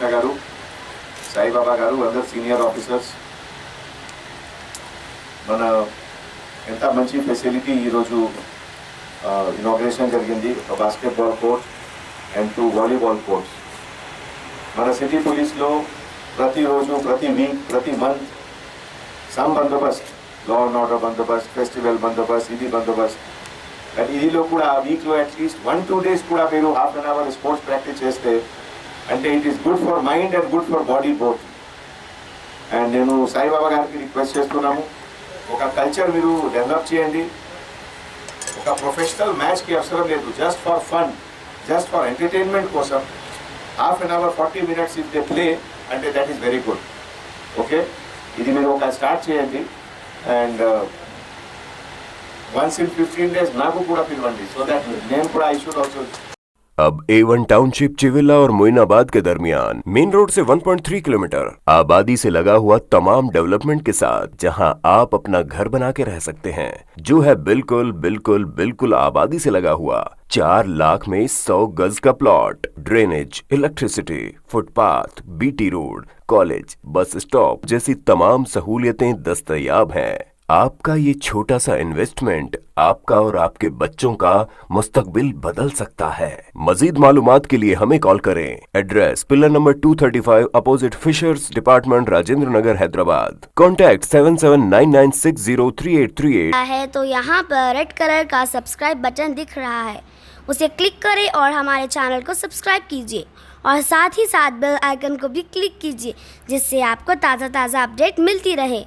రామకృష్ణ గారు, సాయిబాబా గారు, అందరు సీనియర్ ఆఫీసర్స్, మన ఎంత మంచి ఫెసిలిటీ ఈరోజు ఇనాగ్రేషన్ జరిగింది. ఒక basketball court and 2 volleyball courts. మన సిటీ పోలీస్లో ప్రతిరోజు, ప్రతి వీక్, ప్రతి month some Bandobast, law and order Bandobast, festival Bandobast, ఇది బందోబస్త్. అండ్ ఇదిలో కూడా ఆ వీక్లో అట్లీస్ట్ 1-2 డేస్ కూడా మీరు half an hour sports practice చేస్తే అంటే it is good for mind and good for body both. And నేను సాయిబాబా గారికి రిక్వెస్ట్ చేస్తున్నాము, ఒక కల్చర్ మీరు డెవలప్ చేయండి. ఒక ప్రొఫెషనల్ మ్యాచ్కి అవసరం లేదు, just for fun, just for entertainment కోసం half an hour 40 minutes if they play అంటే that is very good. Okay, ఇది మీరు ఒక స్టార్ట్ చేయండి. అండ్ once in 15 days నాకు కూడా పిలవండి, సో దట్ నేను కూడా ఐ షుడ్ ఆల్సో. अब A1 टाउनशिप चिविला और मोइनाबाद के दरमियान मेन रोड से 1.3 किलोमीटर आबादी से लगा हुआ तमाम डेवलपमेंट के साथ जहां आप अपना घर बना के रह सकते हैं, जो है बिल्कुल बिल्कुल बिल्कुल आबादी से लगा हुआ। 4 लाख में 100 गज का plot, drainage, electricity, footpath, BT road, college, bus stop जैसी तमाम सहूलियतें दस्तयाब हैं। आपका ये छोटा सा इन्वेस्टमेंट आपका और आपके बच्चों का मुस्तकबिल बदल सकता है। मजीद मालूमात के लिए हमें कॉल करें। Address pillar number 235 opposite fishers department, Rajendra Nagar, Hyderabad. Contact 7799603838 है तो यहाँ पर रेड कलर का सब्सक्राइब बटन दिख रहा है, उसे क्लिक करें और हमारे चैनल को सब्सक्राइब कीजिए और साथ ही साथ बेल आइकन को भी क्लिक कीजिए, जिससे आपको ताज़ा अपडेट मिलती रहे।